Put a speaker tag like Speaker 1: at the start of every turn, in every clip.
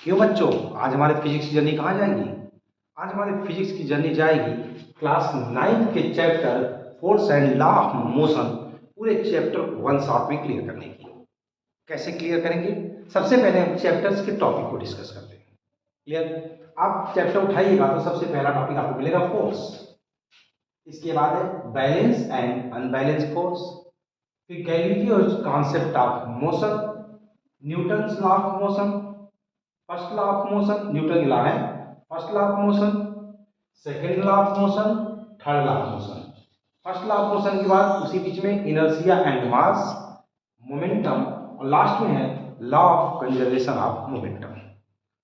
Speaker 1: क्यों बच्चों, आज हमारे फिजिक्स की जर्नी कहाँ जाएगी? आज हमारे फिजिक्स की जर्नी जाएगी क्लास 9 के chapter force and law of motion, पूरे चैप्टर को वन शॉट में क्लियर करने की। कैसे क्लियर करेंगे? सबसे पहले हम चैप्टर्स के टॉपिक को डिस्कस करते हैं। क्लियर? आप चैप्टर उठाइएगा तो सबसे पहला टॉपिक आपको मिलेगा फोर्स, इसके बाद है बैलेंस एंड अनबैलेंस फोर्स, फिर Galileo's concept of motion, Newton's law of motion, first law of motion, Newton की लॉ है, first law of motion, second law of motion, third law of motion. First law of motion के बाद उसी बीच में inertia and mass, momentum, और last में है law of conservation of momentum.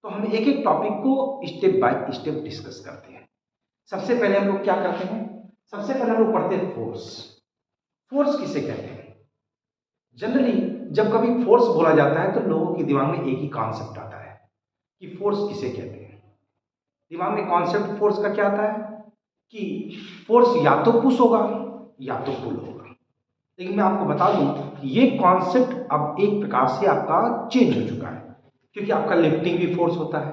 Speaker 1: तो हम एक एक टॉपिक को स्टेप बाय स्टेप डिस्कस करते हैं। सबसे पहले हम लोग क्या करते हैं? सबसे पहले हम लोग पढ़ते हैं फोर्स। फोर्स किसे कहते हैं? जनरली जब कभी फोर्स बोला जाता है तो लोगों के दिमाग में एक ही कॉन्सेप्ट आता है कि फोर्स किसे कहते हैं। दिमाग में कॉन्सेप्ट फोर्स का क्या आता है कि फोर्स या तो पुश होगा या तो पुल होगा। लेकिन मैं आपको बता दूं कि ये कॉन्सेप्ट अब एक प्रकार से आपका चेंज हो चुका है, क्योंकि आपका लिफ्टिंग भी फोर्स होता है,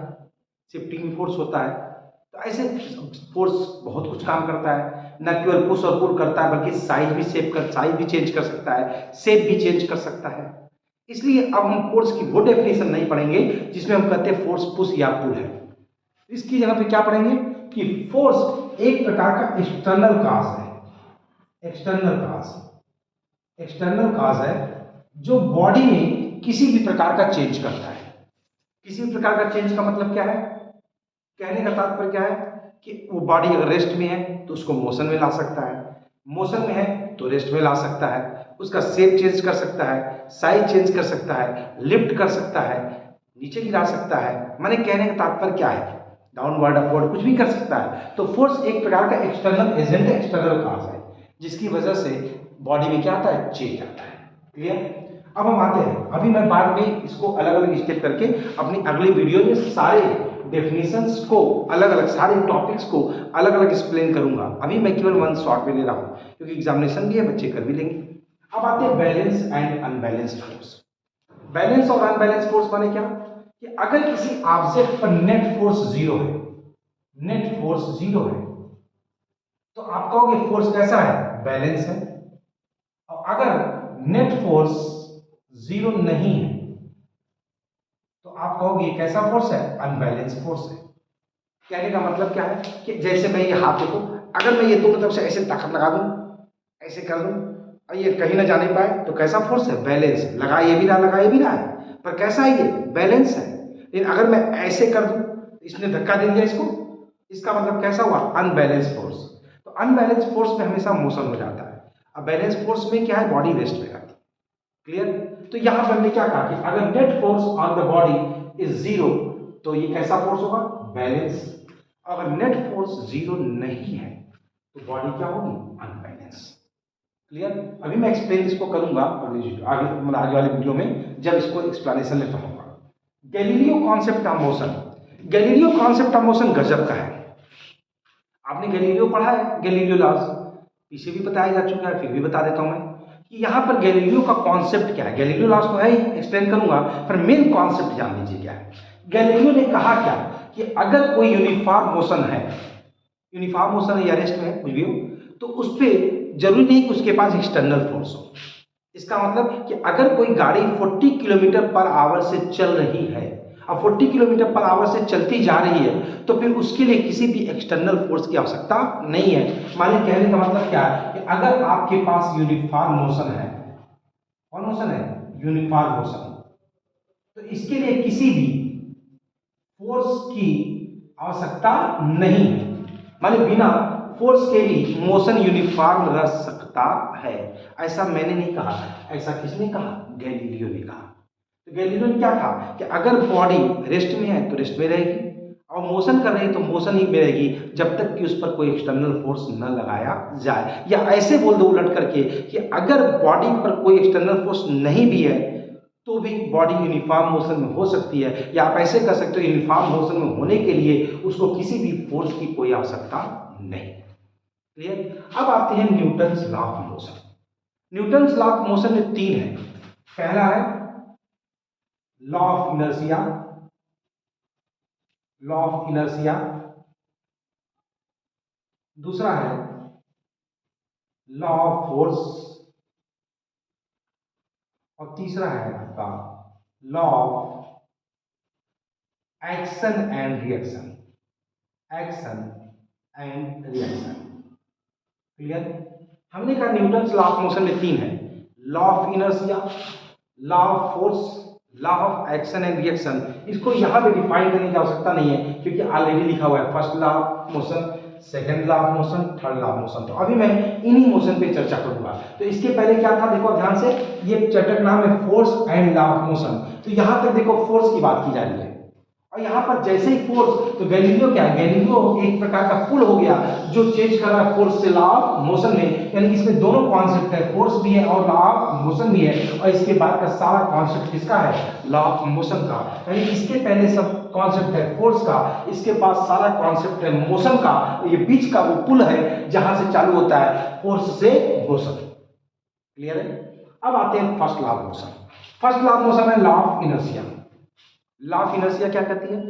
Speaker 1: शिफ्टिंग भी फोर्स होता है। तो ऐसे फोर्स बहुत कुछ काम करता है, न केवल पुश और पुल करता है बल्कि साइज भी चेंज कर सकता है, शेप भी चेंज कर सकता है। इसलिए अब हम फोर्स की वो डेफिनेशन नहीं पढ़ेंगे जिसमें हम कहते हैं फोर्स पुश या पुल है। इसकी जगह पे क्या पढ़ेंगे कि फोर्स एक प्रकार का एक्सटर्नल काज है। एक्सटर्नल काज है जो बॉडी में किसी भी प्रकार का चेंज करता है। किसी भी प्रकार का चेंज का मतलब क्या है? कहने का तात्पर्य क्या है कि वो बॉडी अगर रेस्ट में है तो उसको मोशन में ला सकता है, मोशन में है तो रेस्ट में ला सकता है, उसका शेप चेंज कर सकता है, साइज चेंज कर सकता है, लिफ्ट कर सकता है, नीचे गिरा सकता है। माने कहने का तात्पर्य क्या है? डाउनवर्ड अपवर्ड कुछ भी कर सकता है। तो फोर्स एक प्रकार का एक्सटर्नल एजेंट, एक्सटर्नल काज है जिसकी वजह से बॉडी में क्या आता है? चेंज आता है। क्लियर? अब हम आते हैं, अभी मैं बाद में इसको अलग अलग स्टेप करके अपनी अगली वीडियो में सारे डेफिनेशंस को अलग अलग, सारे टॉपिक्स को अलग अलग एक्सप्लेन करूंगा। अभी मैं केवल वन शॉट में ले रहा हूं क्योंकि एग्जामिनेशन भी है, बच्चे कर भी लेंगे। अब आते हैं balance and unbalance force. Balance और अनबैलेंस फोर्स माने क्या कि अगर किसी ऑब्जेक्ट पर नेट फोर्स जीरो है, नेट फोर्स जीरो है, तो आप कहोगे फोर्स कैसा है? बैलेंस है। और अगर नेट फोर्स जीरो नहीं है तो आप कहोगे कैसा फोर्स है? अनबैलेंस फोर्स है। कहने का मतलब क्या है कि जैसे मैं ये हाथ देखो, अगर मैं ये दोनों तरफ से ऐसे ताकत लगा दूं, ऐसे कर दूं और ये कहीं ना जाने पाए तो कैसा फोर्स है? बैलेंस। लगा ये भी रहा, लगा ये भी रहा है, पर कैसा है? ये बैलेंस है। लेकिन अगर मैं ऐसे कर दूं, इसने धक्का दे दिया इसको, इसका मतलब कैसा हुआ? Unbalance force. तो अनबैलेंस फोर्स में हमेशा मोशन हो जाता है। अब बैलेंस फोर्स में क्या है? बॉडी रेस्ट में रहती है। क्लियर? तो यहां पर हमने क्या कहा कि अगर net force on the body is zero तो ये कैसा फोर्स होगा? बैलेंस। अगर नेट फोर्स जीरो नहीं है तो बॉडी क्या होगी? अनबैलेंस। क्लियर? अभी मैं एक्सप्लेन इसको करूंगा आगे वाले वीडियो में जब इसको एक्सप्लेनेशन में कहूंगा। Galileo concept of motion. Galileo concept of motion गजब का है। आपने गैलीलियो पढ़ा है, गैलीलियो लॉज पीछे भी बताया जा चुका है, फिर भी बता देता हूं मैं कि यहां पर गैलीलियो का कॉन्सेप्ट क्या है। गैलीलियो लॉज तो है ही, एक्सप्लेन करूंगा, पर मेन कॉन्सेप्ट जान लीजिए क्या है। गैलीलियो ने कहा क्या कि अगर कोई यूनिफॉर्म मोशन है, यूनिफॉर्म मोशन है या रेस्ट में है कुछ भी हो, तो उस पर जरूरी नहीं कि उसके पास एक्सटर्नल फोर्स हो। इसका मतलब कि अगर कोई गाड़ी 40 किलोमीटर पर आवर से चल रही है, अब 40 किलोमीटर पर आवर से चलती जा रही है, तो फिर उसके लिए किसी भी एक्सटर्नल फोर्स की आवश्यकता नहीं है। माने कहने का मतलब क्या है कि अगर आपके पास यूनिफॉर्म मोशन है, कौन मोशन है? यूनिफॉर्म मोशन, तो इसके लिए किसी भी फोर्स की आवश्यकता नहीं है। माने बिना फोर्स के भी मोशन यूनिफॉर्म रह सकता है। ऐसा मैंने नहीं कहा, ऐसा किसने कहा? गैलीलियो ने कहा। तो गैलीलियो ने क्या कहा कि अगर बॉडी रेस्ट में है तो रेस्ट में रहेगी, और मोशन कर रही है तो मोशन ही में रहेगी जब तक कि उस पर कोई एक्सटर्नल फोर्स न लगाया जाए। या ऐसे बोल दो उलट करके कि अगर बॉडी पर कोई एक्सटर्नल फोर्स नहीं भी है तो भी बॉडी यूनिफॉर्म मोशन में हो सकती है। या आप ऐसे कर सकते हो, यूनिफॉर्म मोशन में होने के लिए उसको किसी भी फोर्स की कोई आवश्यकता नहीं। क्लियर? अब आते हैं Newton's law of motion. Newton's law of motion में तीन है। पहला है law of inertia, law of inertia, दूसरा है लॉ ऑफ फोर्स, और तीसरा है आपका law of action and reaction, action and reaction. Clear? हमने कहा न्यूटन्स लॉ ऑफ मोशन में तीन है, law of inertia, law of force, law of action and reaction. इसको यहां पे डिफाइन करने की आवश्यकता नहीं है क्योंकि ऑलरेडी लिखा हुआ है, first law of motion, second law of motion, third law of motion. तो अभी मैं इन्हीं मोशन पे चर्चा करूंगा। तो इसके पहले क्या था, देखो ध्यान से, ये चैप्टर का नाम है force and law of motion. तो यहां तक देखो फोर्स की बात की जा रही है, और यहाँ पर जैसे ही फोर्स, तो गैलीलियो क्या है, गैलीलियो एक प्रकार का पुल हो गया जो चेंज कर रहा है फोर्स से लॉ ऑफ मोशन में। यानी इसमें दोनों कॉन्सेप्ट है, फोर्स भी है और लॉ ऑफ मोशन भी है। और इसके बाद का सारा कॉन्सेप्ट किसका है, लॉ ऑफ मोशन का। यानी इसके पहले सब कॉन्सेप्ट है फोर्स का, इसके पास सारा कॉन्सेप्ट है मोशन का। ये बीच का वो पुल है जहां से चालू होता है फोर्स से मोशन। क्लियर है? अब आते हैं first law of motion. First law of motion है law of inertia. Law of inertia क्या कहती है,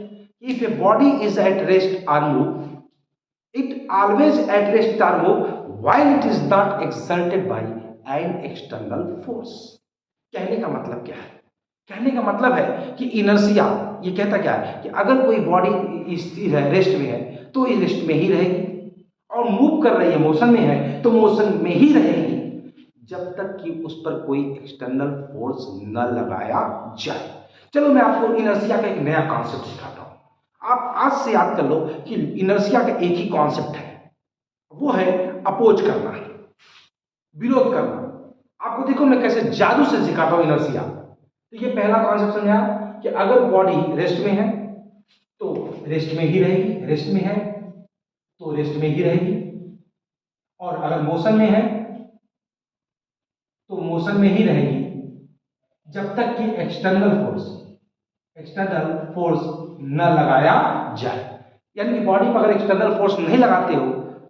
Speaker 1: if a body is at rest और move, it always at rest और move while it is not exerted by an external force. कहने का मतलब क्या है, कहने का मतलब है कि इनर्शिया ये कहता क्या है कि अगर कोई बॉडी स्थिर है, रेस्ट में है, तो ये रेस्ट में ही रहेगी, और मूव कर रही है, मोशन में है, तो मोशन में ही रहेगी जब तक कि उस पर कोई एक्सटर्नल फोर्स न लगाया जाए। चलो मैं आपको इनर्शिया का एक नया कॉन्सेप्ट सिखाता हूं। आप आज से याद कर लो कि इनर्शिया का एक ही कॉन्सेप्ट है, वो है अपोज करना, विरोध करना। आपको देखो मैं कैसे जादू से सिखाता हूं इनर्शिया। तो ये पहला कॉन्सेप्ट समझा कि अगर बॉडी रेस्ट में है तो रेस्ट में ही रहेगी, रेस्ट में है तो रेस्ट में ही रहेगी, और अगर मोशन में है तो मोशन में ही रहेगी जब तक कि एक्सटर्नल फोर्स न लगाया जाए। यानी कि बॉडी पर अगर एक्सटर्नल फोर्स नहीं लगाते हो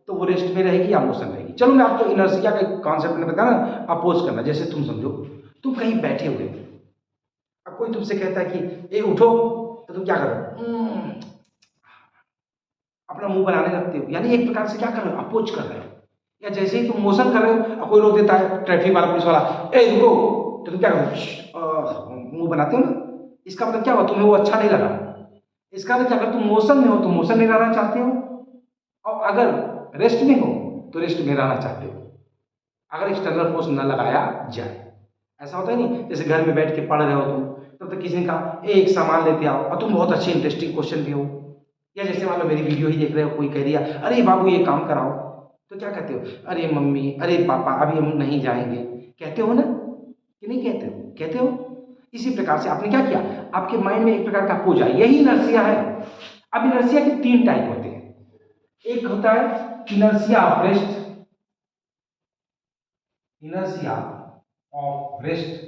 Speaker 1: तो वो रेस्ट में रहेगी या मोशन रहेगी। चलो मैं आपको इनर्शिया का कॉन्सेप्ट में बताया ना, अपोज करना। जैसे तुम समझो, तुम कहीं बैठे हुए, अब कोई तुमसे कहता है कि ए उठो, तो तुम क्या करो, अपना मुंह बनाने लगते हो, यानी एक प्रकार से क्या कर रहे हो, अपोज कर रहे हो। या जैसे ही तुम मोशन कर रहे हो और कोई रोक देता है, ट्रैफिक वाला, पुलिस वाला, ए रुको, तो तुम क्या करो, मुंह बनाते हो ना। इसका मतलब क्या हुआ, तुम्हें वो अच्छा नहीं लगा। इसका मतलब अगर तुम मोशन में हो तो मोशन में रहना चाहते हो, और अगर रेस्ट में हो तो रेस्ट में रहना चाहते हो, अगर एक्सटर्नल फोर्स न लगाया जाए। ऐसा होता है नहीं, जैसे घर में बैठ के पढ़ रहे हो तुम, तब तक किसी ने कहा एक सामान लेते आओ, और तुम बहुत अच्छे इंटरेस्टिंग क्वेश्चन भी हो, या जैसे मान लो मेरी वीडियो ही देख रहे हो, कोई कह दिया अरे बाबू ये काम कराओ, तो क्या कहते हो, अरे मम्मी, अरे पापा, अभी हम नहीं जाएंगे। कहते हो ना कि नहीं कहते हो, कहते हो। इसी प्रकार से आपने क्या किया, आपके माइंड में एक प्रकार का अपोज आया, यही इनर्शिया है। अब इनर्शिया के तीन टाइप होते हैं। एक होता है inertia of rest, inertia of rest,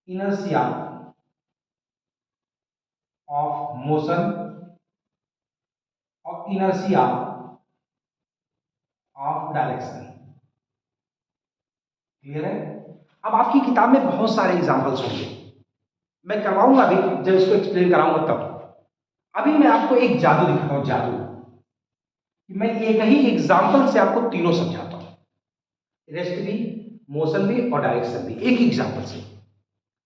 Speaker 1: inertia of motion, और इनर्शिया ऑफ डायरेक्शन। क्लियर है? अब आपकी किताब में बहुत सारे एग्जांपल्स होंगे, मैं करवाऊंगा अभी जब इसको एक्सप्लेन कराऊंगा तब। अभी मैं आपको एक जादू दिखाता हूं, जादू। मैं एक ही एग्जांपल से आपको तीनों समझाता हूं, रेस्ट भी, मोशन भी और डायरेक्शन भी, एक ही एग्जांपल से।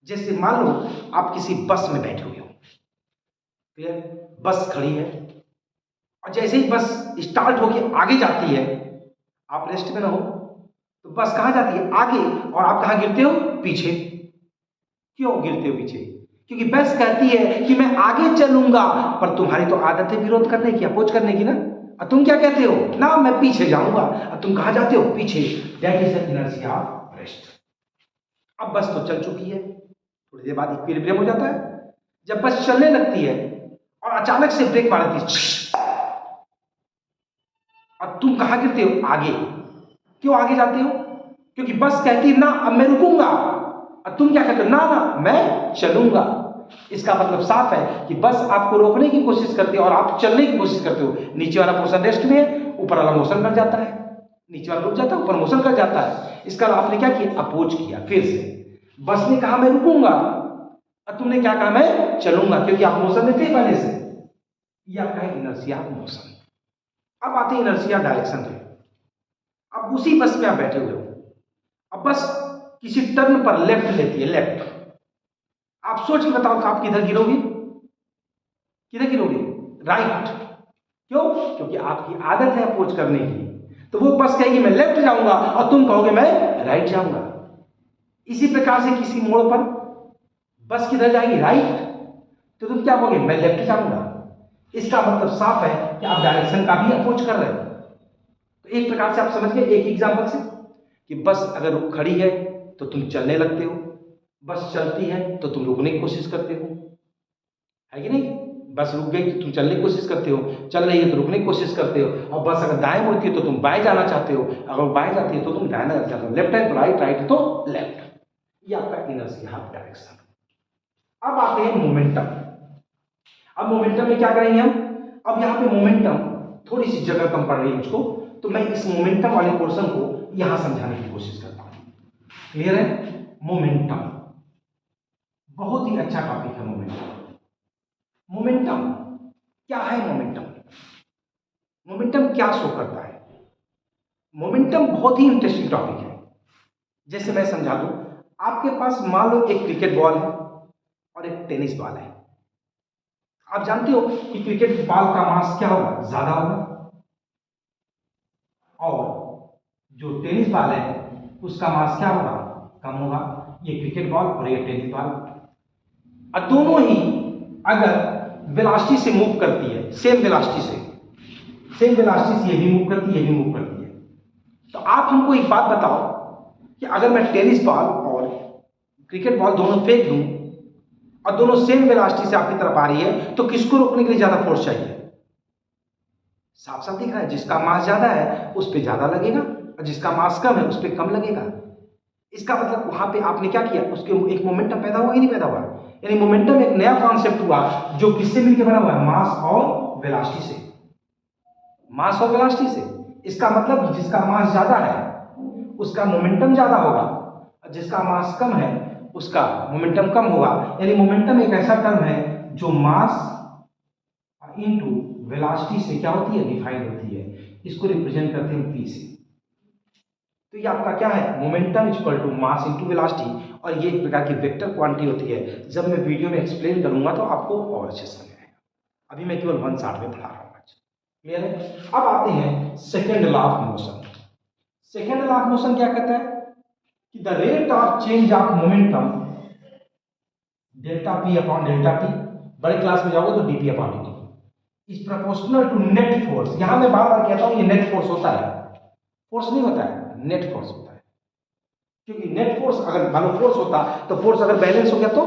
Speaker 1: जैसे मान लो आप किसी बस में बैठे हुए हो, क्लियर, बस खड़ी है, और जैसे ही बस स्टार्ट होके आगे जाती है, आप रेस्ट में ना हो तो बस कहां जाती है, आगे, और आप कहां गिरते हो, पीछे। क्यों गिरते हो पीछे, क्योंकि बस कहती है कि मैं आगे चलूंगा, पर तुम्हारी तो आदत है विरोध करने की, अपोज करने की ना, और तुम क्या कहते हो ना, मैं पीछे जाऊंगा, और तुम कहां जाते हो, पीछे। That is the inertia of rest. अब बस तो चल चुकी है, थोड़ी देर बाद इक्विलिब्रियम हो जाता है। जब बस चलने लगती है और अचानक से ब्रेक मारती है, और तुम कहां गिरते हो, आगे। क्यों आगे जाते हो, क्योंकि बस कहती है ना अब मैं रुकूंगा, और तुम क्या कहते हो, ना ना मैं चलूंगा। इसका मतलब साफ है कि बस आपको रोकने की कोशिश करती है और आप चलने की कोशिश करते हो। नीचे वाला पोर्शन रेस्ट में है, ऊपर वाला मोशन कर जाता है, नीचे वाला रुक जाता है, ऊपर मोशन कर जाता है। इसका आपने क्या किया, अपोज किया। फिर से बस ने कहा मैं रुकूंगा, और तुमने क्या कहा, मैं चलूंगा, क्योंकि आप मोशन में थे पहले से। ये आपका है इनर्शिया मोशन। अब आते हैं इनर्शिया डायरेक्शन पे। अब उसी बस में आप बैठे हुए हो, अब बस किसी टर्न पर लेफ्ट लेती है, लेफ्ट। आप सोच के बताओ कि आप किधर गिरोगे, किधर गिरोगे? राइट। क्यों? क्योंकि आपकी आदत है अप्रोच करने की। तो वो बस कहेगी मैं लेफ्ट जाऊंगा और तुम कहोगे मैं राइट जाऊंगा। इसी प्रकार से किसी मोड़ पर बस किधर जाएगी, राइट, तो तुम क्या कहोगे, मैं लेफ्ट जाऊंगा। इसका मतलब साफ है कि आप डायरेक्शन का भी अप्रोच कर रहे हो। तो एक प्रकार से आप समझ गए एक एग्जांपल से कि बस अगर खड़ी है तो तुम चलने लगते हो, बस चलती है तो तुम रुकने की कोशिश करते हो, है कि नहीं? बस रुक गई तो तुम चलने की कोशिश करते हो, चल रही है तो रुकने की कोशिश करते हो, और बस अगर दाएं मुड़ती है तो तुम बाएं जाना चाहते हो, अगर बाएं जाती है तो तुम दाएं जाना चाहते हो, लेफ्ट है तो राइट, राइट है तो लेफ्ट। ये आपका इनर्शिया डायरेक्शन। अब आते हैं मोमेंटम। अब मोमेंटम में क्या करेंगे हम? अब यहाँ पे मोमेंटम थोड़ी सी जगह कम पड़ रही है मुझको, तो मैं इस मोमेंटम वाले पोर्शन को यहां समझाने की कोशिश करता हूं। क्लियर है? मोमेंटम बहुत ही अच्छा टॉपिक है। मोमेंटम क्या है? मोमेंटम क्या शो करता है? मोमेंटम बहुत ही इंटरेस्टिंग टॉपिक है। जैसे मैं समझा दूं, आपके पास मान लो एक क्रिकेट बॉल है और एक टेनिस बॉल है। आप जानते हो कि क्रिकेट बॉल का मास क्या होगा, ज्यादा होगा, और जो टेनिस बॉल है उसका मास क्या होगा, कम होगा। ये क्रिकेट बॉल और ये टेनिस बॉल, और दोनों ही अगर वेलोसिटी से मूव करती है, सेम वेलोसिटी से ये भी मूव करती है, ये भी मूव करती है। तो आप हमको एक बात बताओ कि अगर मैं टेनिस बॉल और क्रिकेट बॉल दोनों फेंक दूं और दोनों सेम वेलोसिटी से आपकी तरफ आ रही है, तो किसको रोकने के लिए ज्यादा फोर्स चाहिए? साफ साफ दिख रहा है, जिसका मास ज्यादा है उस पर ज्यादा लगेगा और जिसका मास कम है उस पर कम लगेगा। इसका मतलब वहां पे आपने क्या किया, उसके एक मोमेंटम पैदा हुआ ही नहीं पैदा हुआ, यानी मोमेंटम एक नया कॉन्सेप्ट हुआ जो किससे मिलकर बना हुआ है, मास और वेलोसिटी से। मास और वेलोसिटी से, इसका मतलब जिसका मास ज्यादा है उसका मोमेंटम ज्यादा होगा और जिसका मास कम है उसका मोमेंटम कम होगा। यानी मोमेंटम एक ऐसा टर्म है जो मास इनटू वेलोसिटी से क्या होती है, डिफाइन होती है। इसको रिप्रेजेंट करते हैं पी से। तो ये आपका क्या है, momentum equal to mass into velocity, और ये एक प्रकार की वेक्टर क्वांटिटी होती है। जब मैं वीडियो में एक्सप्लेन करूंगा तो आपको और अच्छे से समझ आएगा। अभी मैं केवल 1 शॉट में पढ़ा रहा हूँ। क्लियर है? अब आते हैं second law of motion. Second law of motion क्या कहता है कि the rate of change of momentum delta P upon delta T, बड़े क्लास में जाओगे तो DP upon D is proportional to net force. यहां मैं बार बार कहता हूं ये नेट फोर्स होता है, फोर्स नहीं होता है, नेट फोर्स होता है। क्योंकि नेट फोर्स अगर मान लो फोर्स होता तो फोर्स अगर बैलेंस हो गया तो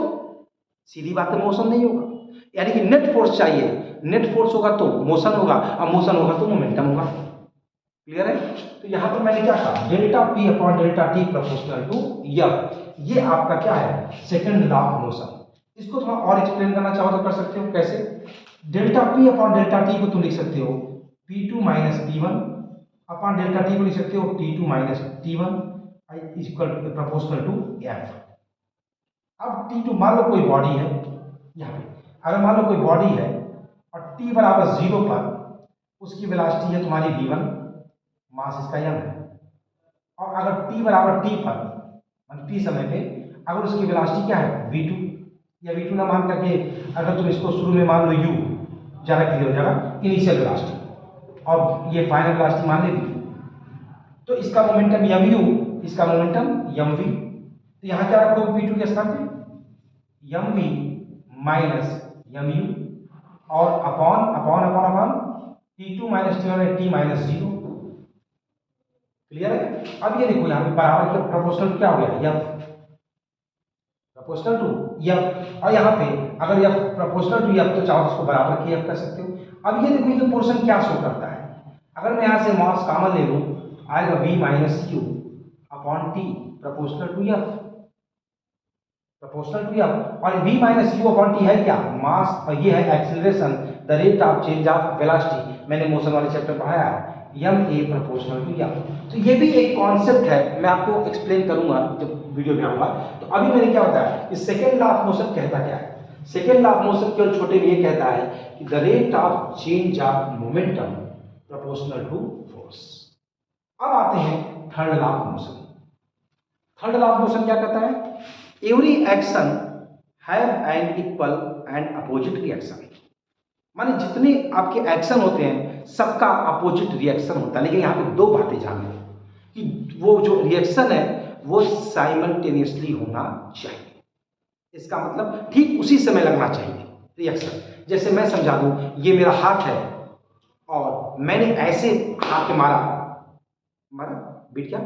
Speaker 1: सीधी बात है मोशन नहीं होगा। यानी कि नेट फोर्स चाहिए, नेट फोर्स होगा तो मोशन होगा और मोशन होगा तो मोमेंटम होगा। क्लियर है? तो यहां पर मैंने क्या कहा, delta P upon delta T proportional to F. ये आपका क्या है, सेकंड लॉ ऑफ मोशन। इसको थोड़ा और एक्सप्लेन करना चाहो तो कर सकते हो। कैसे? Delta P upon delta T को तुम लिख सकते हो P2 minus P1 upon delta T को लिख सकते हो T2 minus T1 equal proportional to F. अब T2 मान लो कोई बॉडी है, यहाँ पे अगर मान लो कोई बॉडी है और t बराबर 0 पर उसकी वेलोसिटी है तुम्हारी v1, मास इसका m है, और अगर t बराबर t पर t समय पे अगर उसकी वेलोसिटी क्या है v2, या v2 ना मान करके अगर तुम इसको शुरू में मान लो u, ज़्यादा क्लियर हो जाएगा, इनिशियल वेलोसिटी, और ये फाइनल वेलोसिटी मान ले v, तो इसका मोमेंटम mu, इसका मोमेंटम mv। तो यहाँ क्या रखोगे p2 के स्थान पे mv माइनस mu और upon upon upon upon T2 minus T1 है t माइनस 0। क्लियर है? अब ये देखो यहाँ पे बराबर के प्रोपोर्शनल क्या हो गया, f प्रोपोर्शनल टू f, और यहाँ पे अगर f प्रोपोर्शनल टू f तो चाहो उसको बराबर की f कर सकते हो। अब ये देखो ये पोर्शन क्या शो करता है, अगर मैं यहाँ से मास कॉमन ले लूँ आएगा v minus u upon t proportional to f, proportional to f, और v minus u upon t है क्या, मास, और ये है acceleration, the rate of change of velocity. मैंने मोशन वाले चैप्टर पढ़ाया है, यम ए प्रोपोर्शनल टू यम। तो ये भी एक कॉन्सेप्ट है, मैं आपको एक्सप्लेन करूंगा जब वीडियो में आऊंगा। तो अभी मैंने क्या बताया कि सेकेंड लॉ ऑफ मोशन कहता क्या है। सेकेंड लॉ ऑफ मोशन केवल छोटे में ये कहता है कि the rate of change of momentum proportional to force. अब आते हैं third law of motion. Third law of motion क्या कहता है, every action have an equal and opposite reaction. माने जितने आपके एक्शन होते हैं सबका अपोजिट रिएक्शन होता है, लेकिन यहाँ पे दो बातें जान लो कि वो जो रिएक्शन है वो साइमल्टेनियसली होना चाहिए। इसका मतलब ठीक उसी समय लगना चाहिए रिएक्शन। जैसे मैं समझा दूं, ये मेरा हाथ है और मैंने ऐसे हाथ पे मारा बीट क्या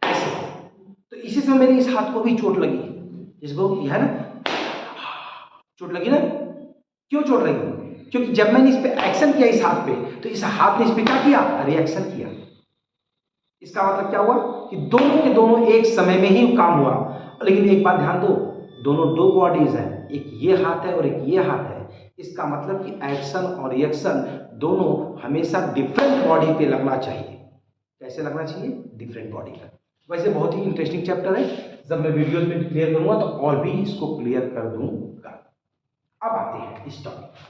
Speaker 1: ऐसे, तो इसी समय मेरे इस हाथ को भी चोट लगी, जिसको यह है ना चोट लगी ना। क्यों चोट लगी? क्योंकि जब मैंने इस पे एक्शन किया इस हाथ पे, तो इस हाथ ने इस पे क्या किया, रिएक्शन किया। इसका मतलब क्या हुआ कि दोनों के दोनों एक समय में ही काम हुआ। लेकिन एक बात ध्यान दो, दोनों दो बॉडीज हैं, एक ये हाथ है और एक ये हाथ है। इसका मतलब कि एक्शन और रिएक्शन दोनों हमेशा डिफरेंट बॉडी पे लगना चाहिए। कैसे लगना चाहिए? डिफरेंट बॉडी का। वैसे बहुत ही इंटरेस्टिंग चैप्टर है, जब मैं वीडियोज में क्लियर करूंगा तो और भी इसको क्लियर कर दूंगा। अब आते हैं इस टॉपिक,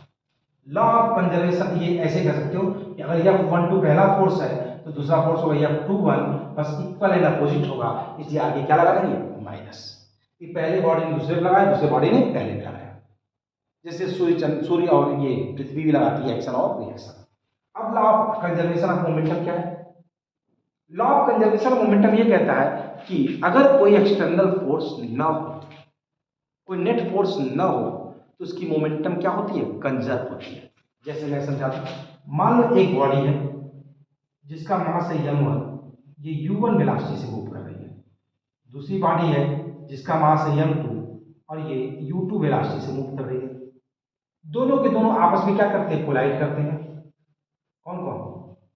Speaker 1: लॉ ऑफ कंजर्वेशन। ये ऐसे कर सकते हो कि अगर F12 पहला फोर्स है तो दूसरा फोर्स होगा F21, बस इक्वल एंड अपोजिट होगा, इसलिए आगे क्या लगा देंगे, माइनस। कि पहले बॉडी ने दूसरे पे लगाया, दूसरे बॉडी ने पहले पे लगाया। जैसे सूर्य और ये पृथ्वी भी लगाती है एक्शन और रिएक्शन। अब law of conservation of momentum क्या है? Law of conservation of momentum ये कहता है कि अगर कोई एक्सटर्नल फोर्स ना हो, कोई नेट फोर्स ना हो, तो उसकी मोमेंटम क्या होती है, कंजर्व होती है। जैसे मैं समझाता हूं, मान लो एक बॉडी है जिसका मास है m1, ये u1 वेलोसिटी से मूव कर रही है। दूसरी बॉडी है जिसका मास है m2 और ये u2 वेलोसिटी से मूव कर रही है। दोनों के दोनों आपस में क्या करते हैं, कोलाइड करते हैं। कौन कौन?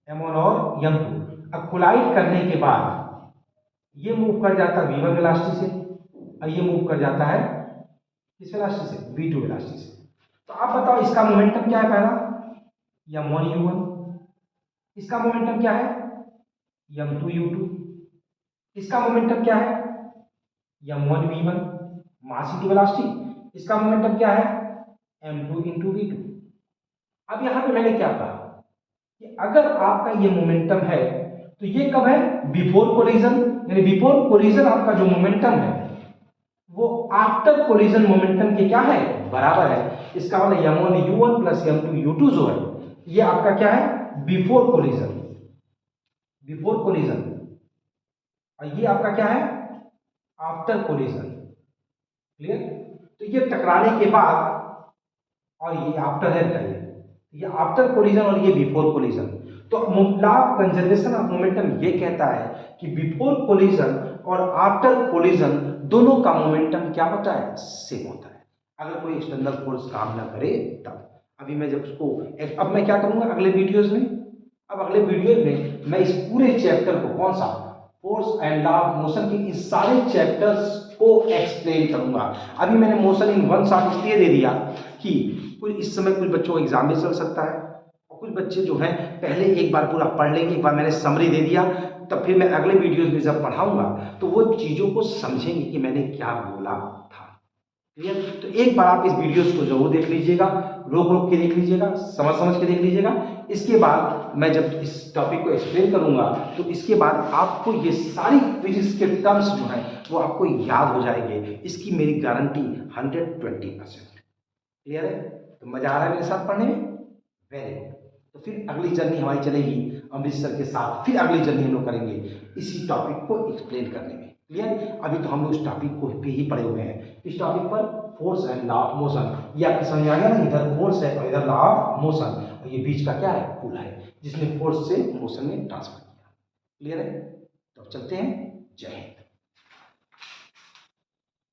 Speaker 1: m1 और m2। अब कोलाइड करने के बाद ये मूव कर जाता है v1 वेलोसिटी से और ये मूव कर जाता है किस वेलोसिटी से, v2 वेलोसिटी से। तो आप बताओ इसका मोमेंटम क्या है पहला, m1 u1। इसका मोमेंटम क्या है, m2 u2। इसका मोमेंटम क्या है, m1 v1 mass into velocity. इसका मोमेंटम क्या है, m2 इंटू v2। अब यहां पे मैंने क्या कहा कि अगर आपका ये मोमेंटम है तो ये कब है, बिफोर कोलिजन। यानी बिफोर कोलिजन आपका जो मोमेंटम है वो आफ्टर कोलिजन मोमेंटम के क्या है, बराबर है। इसका मतलब m1 u1 plus m2 u2 जो है ये आपका क्या है, बिफोर कोलिजन। बिफोर कोलिजन और ये आपका क्या है, आफ्टर कोलिजन। क्लियर? तो ये टकराने के बाद और ये आफ्टर है, बताइए ये आफ्टर कोलिजन और ये बिफोर कोलिजन। तो law of conservation of momentum ये कहता है कि बिफोर कोलिजन और आफ्टर कोलिजन दोनों का मोमेंटम क्या होता है, सेम होता है। अगर कोई एक्सटर्नल फोर्स काम ना करे तब। अभी मैं जब उसको अब मैं क्या करूंगा अगले वीडियोस में, अब अगले वीडियो में मैं इस पूरे चैप्टर को, कौन सा, force and law of motion के इस सारे चैप्टर्स को एक्सप्लेन करूंगा। अभी मैंने मोशन इन वन शॉट इसलिए दे दिया कि इस समय कुछ बच्चों को एग्जाम भी चल सकता है और कुछ बच्चे जो हैं पहले एक बार पूरा पढ़ लेंगे, एक बार मैंने समरी दे दिया, तब फिर मैं अगले वीडियोस में जब पढ़ाऊंगा तो वो चीज़ों को समझेंगे कि मैंने क्या बोला था। क्लियर? तो एक बार आप इस वीडियोस को जरूर देख लीजिएगा, रोक रोक के देख लीजिएगा, समझ समझ के देख लीजिएगा। इसके बाद मैं जब इस टॉपिक को एक्सप्लेन करूंगा तो इसके बाद आपको ये सारी फिजिक्स के टर्म्स जो हैं वो आपको याद हो जाएंगे, इसकी मेरी गारंटी 120%। क्लियर है? तो मजा आ रहा है मेरे साथ पढ़ने में? Very good. तो फिर अगली जर्नी हमारी चलेगी अमृतसर के साथ, फिर अगली जर्नी हम लोग करेंगे इसी टॉपिक को एक्सप्लेन करने में। क्लियर? अभी तो हम लोग इस टॉपिक को पे ही पढ़े हुए हैं, इस टॉपिक पर force and law of motion. ये आपकी समझ में आ गया ना, इधर फोर्स है और इधर लॉ ऑफ मोशन, और ये बीच का क्या है, पुल है जिसने फोर्स से मोशन में ट्रांसफर किया। क्लियर है? तो चलते हैं। जय हिंद।